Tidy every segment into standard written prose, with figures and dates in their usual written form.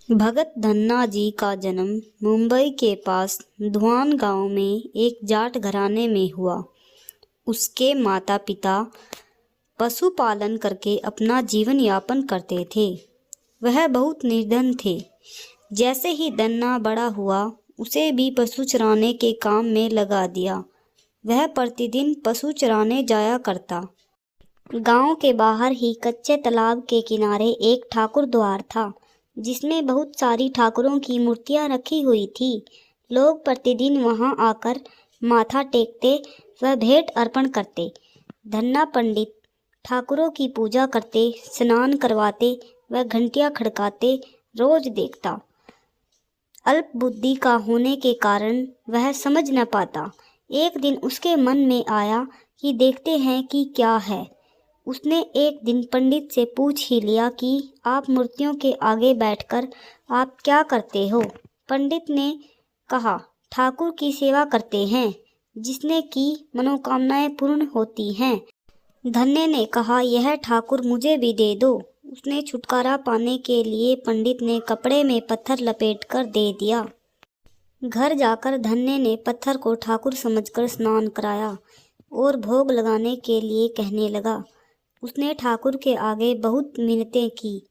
भगत धन्ना जी का जन्म मुंबई के पास धुआन गांव में एक जाट घराने में हुआ। उसके माता पिता पशुपालन करके अपना जीवन यापन करते थे। वह बहुत निर्धन थे। जैसे ही धन्ना बड़ा हुआ, उसे भी पशु चराने के काम में लगा दिया। वह प्रतिदिन पशु चराने जाया करता। गांव के बाहर ही कच्चे तालाब के किनारे एक ठाकुर द्वार था, जिसमें बहुत सारी ठाकुरों की मूर्तियां रखी हुई थी। लोग प्रतिदिन वहां आकर माथा टेकते व भेंट अर्पण करते। धन्ना पंडित ठाकुरों की पूजा करते, स्नान करवाते व घंटियां खड़काते रोज देखता। अल्प बुद्धि का होने के कारण वह समझ न पाता। एक दिन उसके मन में आया कि देखते हैं कि क्या है। उसने एक दिन पंडित से पूछ ही लिया कि आप मूर्तियों के आगे बैठकर आप क्या करते हो। पंडित ने कहा, ठाकुर की सेवा करते हैं, जिसने की मनोकामनाएं पूर्ण होती हैं। धन्य ने कहा, यह ठाकुर मुझे भी दे दो। उसने छुटकारा पाने के लिए पंडित ने कपड़े में पत्थर लपेटकर दे दिया। घर जाकर धन्य ने पत्थर को ठाकुर समझकर स्नान कराया और भोग लगाने के लिए कहने लगा। उसने ठाकुर के आगे बहुत मिन्नतें की।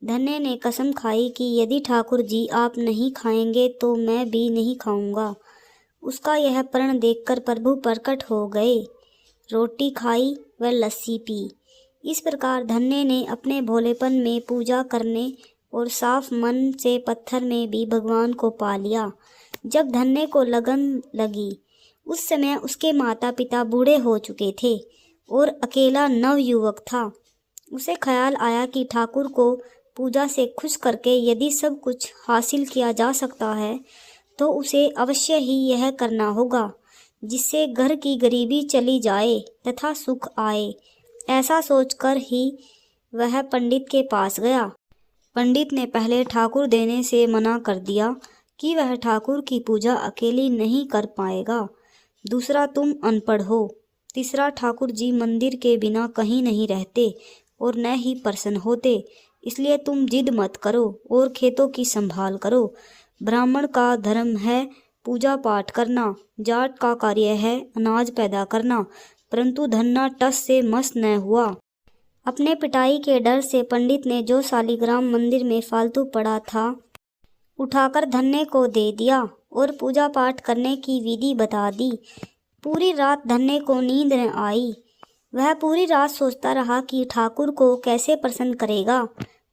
धन्य ने कसम खाई कि यदि ठाकुर जी आप नहीं खाएंगे तो मैं भी नहीं खाऊंगा। उसका यह प्रण देखकर प्रभु प्रकट हो गए। रोटी खाई व लस्सी पी। इस प्रकार धन्य ने अपने भोलेपन में पूजा करने और साफ मन से पत्थर में भी भगवान को पा लिया। जब धन्य को लगन लगी, उस समय उसके माता पिता बूढ़े हो चुके थे और अकेला नवयुवक था। उसे ख्याल आया कि ठाकुर को पूजा से खुश करके यदि सब कुछ हासिल किया जा सकता है तो उसे अवश्य ही यह करना होगा, जिससे घर की गरीबी चली जाए तथा सुख आए। ऐसा सोचकर ही वह पंडित के पास गया। पंडित ने पहले ठाकुर देने से मना कर दिया कि वह ठाकुर की पूजा अकेली नहीं कर पाएगा। दूसरा, तुम अनपढ़ हो। तीसरा, ठाकुर जी मंदिर के बिना कहीं नहीं रहते और न ही प्रसन्न होते, इसलिए तुम जिद मत करो और खेतों की संभाल करो। ब्राह्मण का धर्म है पूजा पाठ करना, जाट का कार्य है अनाज पैदा करना। परंतु धन्ना टस से मस न हुआ। अपने पिटाई के डर से पंडित ने जो शालिग्राम मंदिर में फालतू पड़ा था उठाकर धन्य को दे दिया और पूजा पाठ करने की विधि बता दी। पूरी रात धन्य को नींद न आई। वह पूरी रात सोचता रहा कि ठाकुर को कैसे प्रसन्न करेगा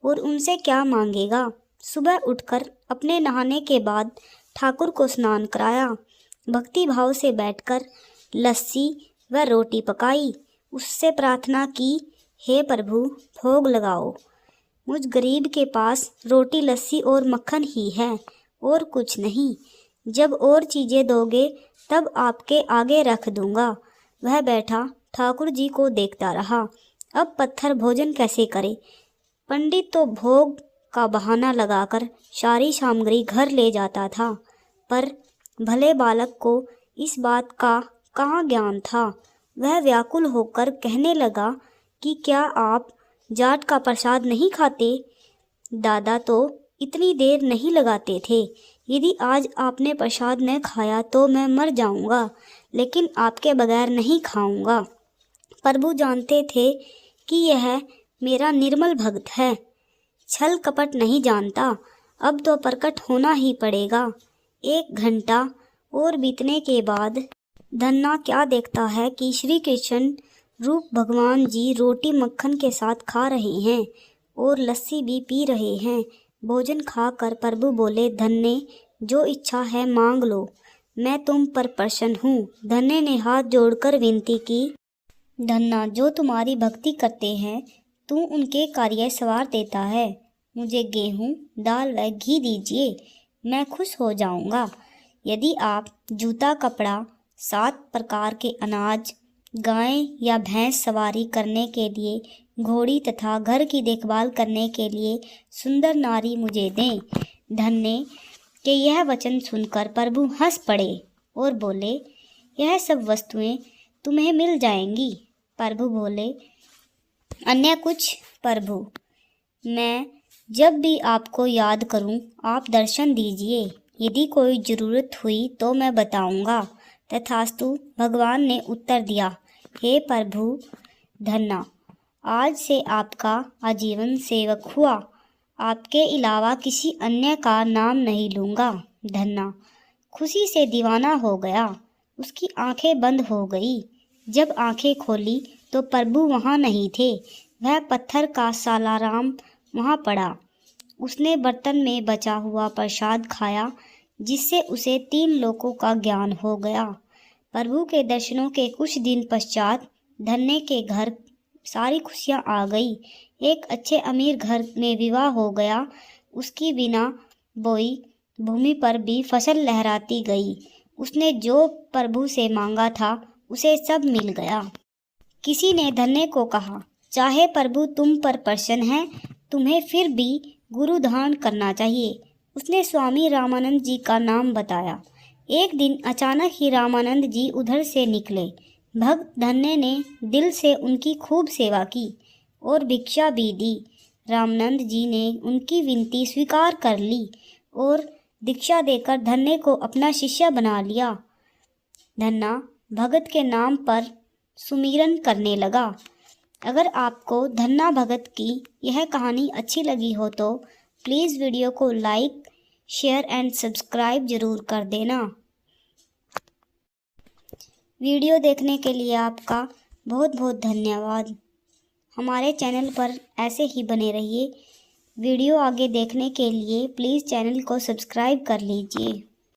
और उनसे क्या मांगेगा। सुबह उठकर अपने नहाने के बाद ठाकुर को स्नान कराया। भक्ति भाव से बैठकर लस्सी व रोटी पकाई। उससे प्रार्थना की, हे प्रभु, भोग लगाओ। मुझ गरीब के पास रोटी लस्सी और मक्खन ही है और कुछ नहीं। जब और चीज़ें दोगे तब आपके आगे रख दूंगा। वह बैठा ठाकुर जी को देखता रहा। अब पत्थर भोजन कैसे करे। पंडित तो भोग का बहाना लगाकर सारी सामग्री घर ले जाता था, पर भले बालक को इस बात का कहाँ ज्ञान था। वह व्याकुल होकर कहने लगा कि क्या आप जाट का प्रसाद नहीं खाते? दादा तो इतनी देर नहीं लगाते थे। यदि आज आपने प्रसाद न खाया तो मैं मर जाऊंगा, लेकिन आपके बगैर नहीं खाऊंगा। प्रभु जानते थे कि यह मेरा निर्मल भक्त है, छल कपट नहीं जानता। अब तो प्रकट होना ही पड़ेगा। 1 घंटा और बीतने के बाद धन्ना क्या देखता है कि श्री कृष्ण रूप भगवान जी रोटी मक्खन के साथ खा रहे हैं और लस्सी भी पी रहे हैं। भोजन खाकर प्रभु बोले, धन्य, जो इच्छा है मांग लो, मैं तुम पर प्रसन्न हूँ। धन्य ने हाथ जोड़कर विनती की, धन्ना, जो तुम्हारी भक्ति करते हैं तू उनके कार्य सवार देता है। मुझे गेहूँ, दाल व घी दीजिए, मैं खुश हो जाऊँगा। यदि आप जूता, कपड़ा, 7 प्रकार के अनाज, गाय या भैंस सवारी करने के लिए घोड़ी तथा घर की देखभाल करने के लिए सुंदर नारी मुझे दें। धन्य के यह वचन सुनकर प्रभु हंस पड़े और बोले, यह सब वस्तुएं तुम्हें मिल जाएंगी। प्रभु बोले, अन्य कुछ? प्रभु, मैं जब भी आपको याद करूं, आप दर्शन दीजिए। यदि कोई ज़रूरत हुई तो मैं बताऊंगा। तथास्तु, भगवान ने उत्तर दिया। हे प्रभु धन्ना, आज से आपका आजीवन सेवक हुआ। आपके अलावा किसी अन्य का नाम नहीं लूँगा। धन्ना खुशी से दीवाना हो गया। उसकी आंखें बंद हो गई। जब आंखें खोली तो प्रभु वहाँ नहीं थे। वह पत्थर का सालाराम वहाँ पड़ा। उसने बर्तन में बचा हुआ प्रसाद खाया, जिससे उसे 3 लोकों का ज्ञान हो गया। प्रभु के दर्शनों के कुछ दिन पश्चात धन्य के घर सारी खुशियाँ आ गई। एक अच्छे अमीर घर में विवाह हो गया। उसकी बिना बोई भूमि पर भी फसल लहराती गई। उसने जो प्रभु से मांगा था उसे सब मिल गया। किसी ने धन्य को कहा, चाहे प्रभु तुम पर प्रसन्न हैं, तुम्हें फिर भी गुरु धारण करना चाहिए। उसने स्वामी रामानंद जी का नाम बताया। एक दिन अचानक ही रामानंद जी उधर से निकले। भक्त धन्य ने दिल से उनकी खूब सेवा की और भिक्षा भी दी। रामानंद जी ने उनकी विनती स्वीकार कर ली और दीक्षा देकर धन्य को अपना शिष्य बना लिया। धन्ना भगत के नाम पर सुमिरन करने लगा। अगर आपको धन्ना भगत की यह कहानी अच्छी लगी हो तो प्लीज़ वीडियो को लाइक, शेयर एंड सब्सक्राइब ज़रूर कर देना। वीडियो देखने के लिए आपका बहुत बहुत धन्यवाद। हमारे चैनल पर ऐसे ही बने रहिए। वीडियो आगे देखने के लिए प्लीज़ चैनल को सब्सक्राइब कर लीजिए।